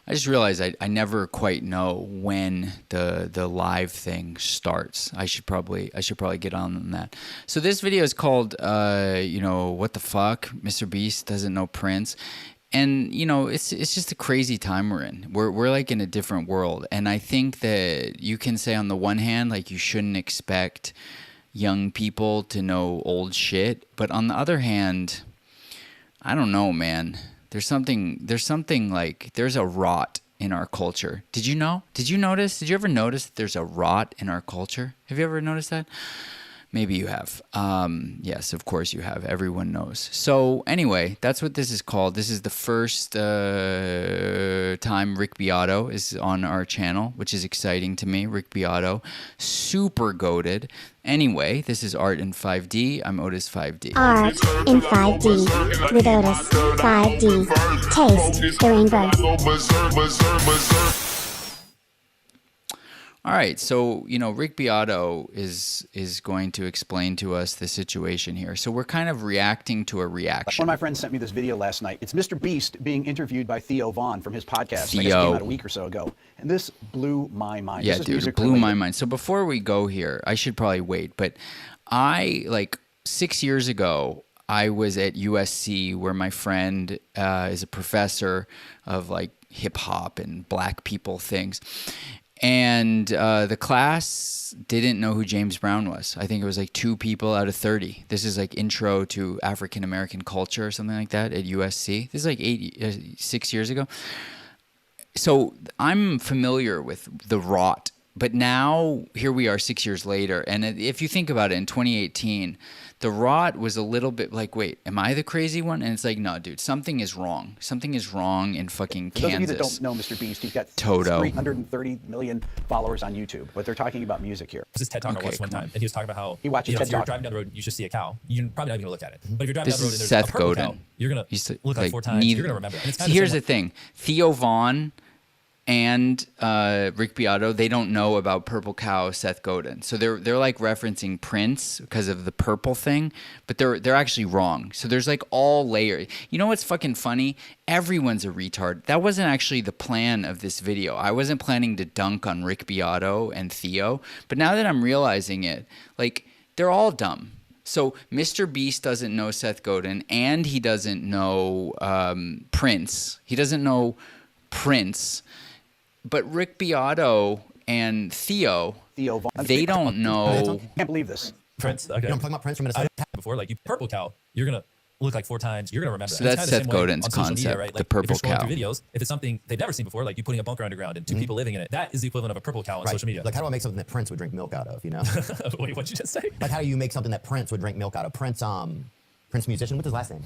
I just realized I never quite know when the live thing starts. I should probably get on that. So this video is called what the fuck? Mr. Beast doesn't know Prince. And it's just a crazy time we're in. We're like in a different world. And I think that you can say on the one hand, like, you shouldn't expect young people to know old shit, but on the other hand, I don't know, man. There's something like, there's a rot in our culture. Did you know? Did you notice? Did you ever notice that there's a rot in our culture? Have you ever noticed that? Maybe you have. Yes, of course you have. Everyone knows. So anyway, that's what this is called. This is the first time Rick Beato is on our channel, which is exciting to me. Rick Beato, super goated. Anyway, this is Art in 5D. I'm Otis 5D. Art in 5D with Otis 5D. Taste the rainbow. All right, so Rick Beato is going to explain to us the situation here. So we're kind of reacting to a reaction. One of my friends sent me this video last night. It's Mr. Beast being interviewed by Theo Von from his podcast. Theo. I guess it came out a week or so ago, and this blew my mind. Yeah, dude, it blew my mind. So before we go here, I should probably wait, but like 6 years ago, I was at USC, where my friend is a professor of like hip hop and black people things. And the class didn't know who James Brown was. I think it was like 2 people out of 30. This is like intro to African American culture or something like that at USC. This is like 6 years ago. So I'm familiar with the rot. But now, here we are 6 years later. And if you think about it, in 2018, the rot was a little bit like, wait, am I the crazy one? And it's like, no, dude, something is wrong. Something is wrong in fucking Kansas. For those of you that don't know Mr. Beast, he's got Toto. 330 million followers on YouTube. But they're talking about music here. This is TED Talk I watched one time, and he was talking about how he watches TED if you're Talk. driving down the road, you should see a cow. You're probably not even gonna look at it. But if you're driving This down the road is and there's Seth a purple Godin. cow, you're gonna look like 4 times. You're gonna remember it. And it's See, here's the thing: Theo Von and Rick Beato, they don't know about Purple Cow, Seth Godin. So they're like referencing Prince because of the purple thing, but they're actually wrong. So there's like all layers. You know what's fucking funny? Everyone's a retard. That wasn't actually the plan of this video. I wasn't planning to dunk on Rick Beato and Theo, but now that I'm realizing it, like, they're all dumb. So Mr. Beast doesn't know Seth Godin, and he doesn't know Prince. He doesn't know Prince. But Rick Beato and Theo Von, they don't know. I can't believe this. Prince. Okay. I'm talking about Prince from Minnesota. Before, like, you purple cow, you're gonna look like 4 times. You're gonna remember. So that's Seth Godin's concept, right? the Like, purple if you're scrolling cow. through videos, if it's something they've never seen before, like you putting a bunker underground and 2 people living in it, that is the equivalent of a purple cow on social media. Like, how do I make something that Prince would drink milk out of, you know? Wait, what'd you just say? Like, how do you make something that Prince would drink milk out of? Prince musician, what's his last name?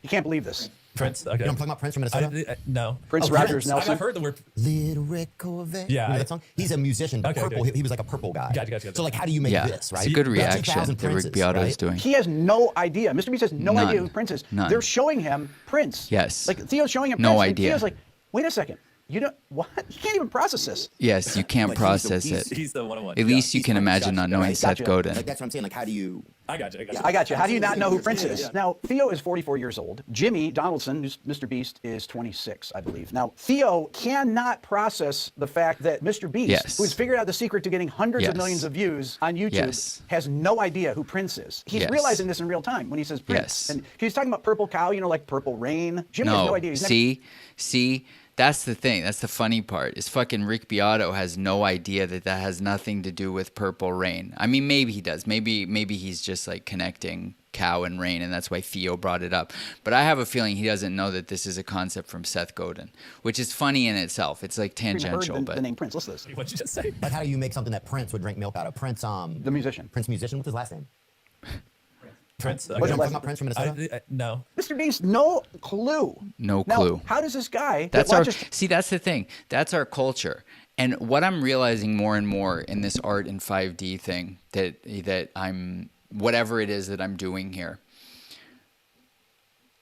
You can't believe this. Prince. Okay. You know I'm talking about Prince from Minnesota? No. Prince Oh, Rogers Prince. Nelson. I've heard the word. Little Red Corvette. Yeah, You know that song? He's a musician, but Okay, purple. okay. He was like a purple guy. Gotcha. So, like, how do you make Yeah, this, right? it's a good You got 2,000 reaction that Rick Princes, Beato is right? doing. He has no idea. Mr. Beast has no None. idea who Prince is. None. They're showing him Prince. Yes. Like, Theo's showing him No Prince. idea. And Theo's like, wait a second. You don't, what? You can't even process this. Yes, you can't Like, process he's it. He's the one-on-one. At least you he's can from imagine not Minnesota, knowing right? Seth Gotcha. Godin. Like, that's what I'm saying. Like, how do you... I got you. I got you. How do you not know who Prince Yeah, is? yeah. Now, Theo is 44 years old. Jimmy Donaldson, who's Mr. Beast, is 26, I believe. Now, Theo cannot process the fact that Mr. Beast, Yes. who's figured out the secret to getting hundreds Yes. of millions of views on YouTube, Yes. has no idea who Prince is. He's Yes. realizing this in real time when he says Prince. Yes. And he's talking about Purple Cow, like Purple Rain. Jimmy has no No, idea. He's see, that's the thing. That's the funny part. Is fucking Rick Beato has no idea that has nothing to do with Purple Rain. I mean, maybe he does. Maybe he's just like connecting cow and rain, and that's why Theo brought it up. But I have a feeling he doesn't know that this is a concept from Seth Godin, which is funny in itself. It's like tangential, heard but the name Prince. Listen to this. What'd you just say? Like, how do you make something that Prince would drink milk out of? Prince, The musician. Prince musician, what's his last name? Prince. What's You know his I'm last talking about Prince from Minnesota? No. Mr. Beast, no clue. No Now, clue. how does this guy That's that our watches see. That's the thing. That's our culture. And what I'm realizing more and more in this art in 5D thing that I'm whatever it is that I'm doing here.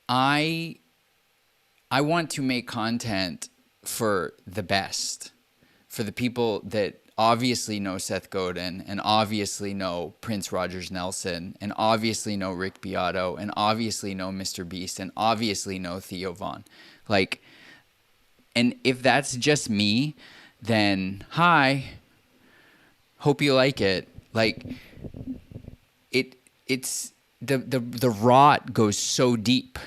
I want to make content for the best, for the people that obviously know Seth Godin, and obviously know Prince Rogers Nelson, and obviously know Rick Beato, and obviously know Mr. Beast, and obviously know Theo Von. Like, and if that's just me, then hi, hope you like it. Like, it's the rot goes so deep.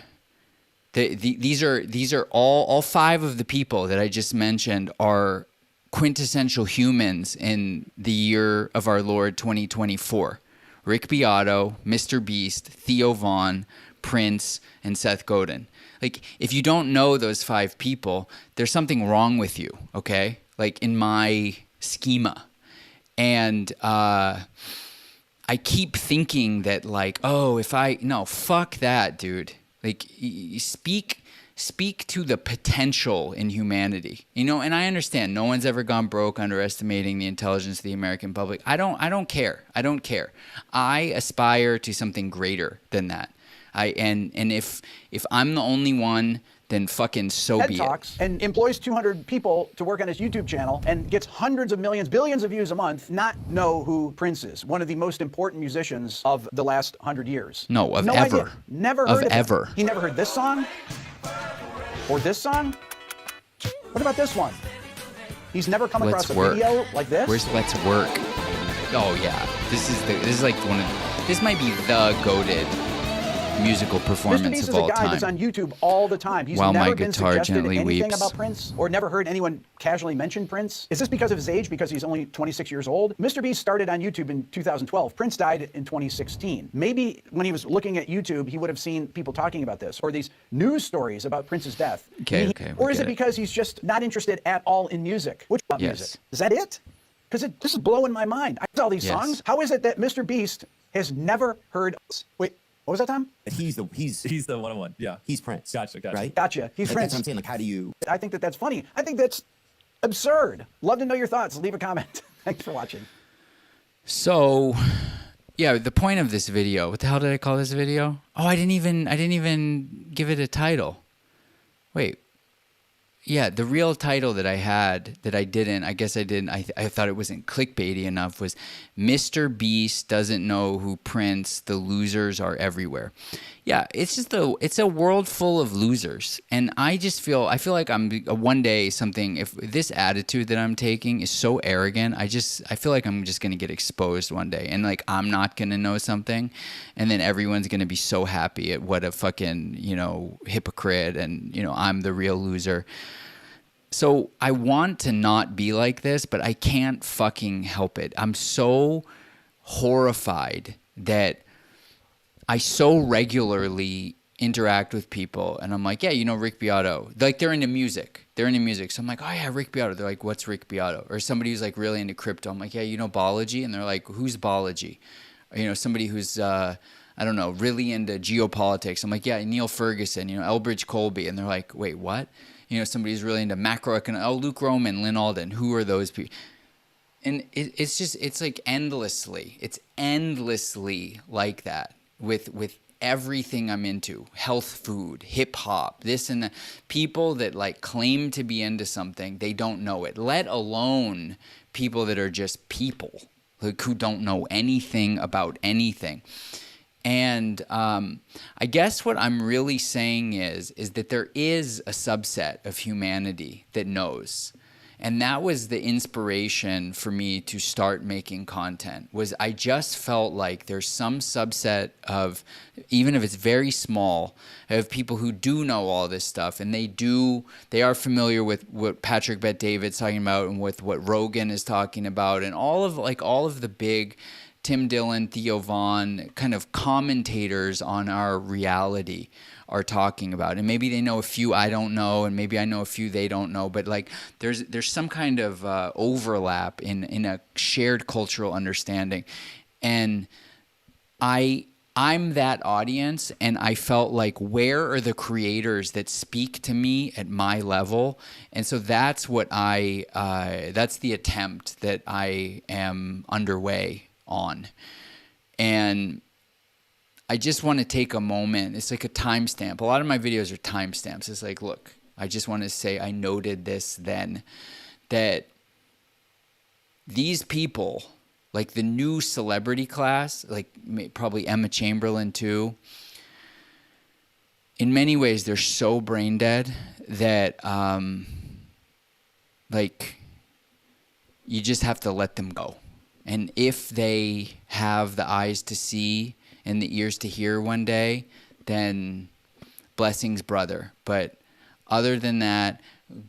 These are all five of the people that I just mentioned are quintessential humans in the year of our Lord 2024. Rick Beato, Mr. Beast, Theo Von, Prince, and Seth Godin. Like, if you don't know those five people, there's something wrong with you, okay? Like, in my schema. And I keep thinking that, like, oh, no, fuck that, dude. Like, you speak to the potential in humanity, you know. And I understand no one's ever gone broke underestimating the intelligence of the American public. I don't care. I aspire to something greater than that. And if I'm the only one, then fucking so TED be Talks it. and employs 200 people to work on his YouTube channel and gets hundreds of millions, billions of views a month, not know who Prince is, one of the most important musicians of the last 100 years. No, of no ever. Idea. Never Of heard of ever. Him. He never heard this song or this song. What about this one? He's never come across a video like this. Where's Let's Work? Oh yeah, this is like this might be the goated musical Mr. performance Beast of is a all guy time. that's on YouTube all the time. He's While never my been guitar suggested gently anything weeps. about Prince or never heard anyone casually mention Prince. Is this because of his age, because he's only 26 years old? Mr. Beast started on YouTube in 2012. Prince died in 2016. Maybe when he was looking at YouTube, he would have seen people talking about this or these news stories about Prince's death. Okay. Or is it because he's just not interested at all in music? Which about Yes. music? Is that it? Because this is blowing my mind. I know all these Yes. songs. How is it that Mr. Beast has never heard? Wait, what was that, Tom? He's He's the one-on-one. Yeah. he's Prince. Gotcha. Right? Gotcha. He's That's Prince. what I'm saying. Like, how do you? I think that's funny. I think that's absurd. Love to know your thoughts. Leave a comment. Thanks for watching. So, yeah, the point of this video. What the hell did I call this video? Oh, I didn't even give it a title. Wait. Yeah, the real title that I had that I didn't, I guess I didn't, I thought it wasn't clickbaity enough, was Mr. Beast Doesn't Know Who Prince, The Losers Are Everywhere. Yeah, it's a world full of losers. And I feel like I'm one day something, if this attitude that I'm taking is so arrogant, I feel like I'm just going to get exposed one day. And like, I'm not going to know something. And then everyone's going to be so happy at what a fucking, hypocrite and, I'm the real loser. So I want to not be like this, but I can't fucking help it. I'm so horrified that I so regularly interact with people and I'm like, yeah, Rick Beato. Like, they're into music. So I'm like, oh yeah, Rick Beato. They're like, what's Rick Beato? Or somebody who's like really into crypto. I'm like, yeah, Balaji? And they're like, who's Balaji? Or, somebody who's, I don't know, really into geopolitics. I'm like, yeah, Neil Ferguson, Elbridge Colby. And they're like, wait, what? Somebody who's really into macroeconomics. Oh, Luke Roman, Lynn Alden. Who are those people? And it's like endlessly. It's endlessly like that with everything I'm into. Health food, hip hop, this and that. People that like claim to be into something, they don't know it. Let alone people that are just people, like, who don't know anything about anything. And I guess what I'm really saying is that there is a subset of humanity that knows. And that was the inspiration for me to start making content, was I just felt like there's some subset of, even if it's very small, of people who do know all this stuff, and they are familiar with what Patrick Bet-David's talking about and with what Rogan is talking about, and all of the big Tim Dillon, Theo Von, kind of commentators on our reality are talking about. And maybe they know a few I don't know, and maybe I know a few they don't know, but like there's some kind of overlap in a shared cultural understanding. And I'm that audience, and I felt like, where are the creators that speak to me at my level? And so that's what that's the attempt that I am underway on. And I just want to take a moment. It's like a timestamp. A lot of my videos are timestamps. It's like, look, I just want to say I noted this then, that these people, like the new celebrity class, like probably Emma Chamberlain too, in many ways they're so brain dead that like you just have to let them go. And if they have the eyes to see and the ears to hear one day, then blessings, brother. But other than that,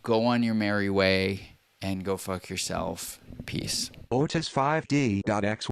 go on your merry way and go fuck yourself. Peace. Otis5D.x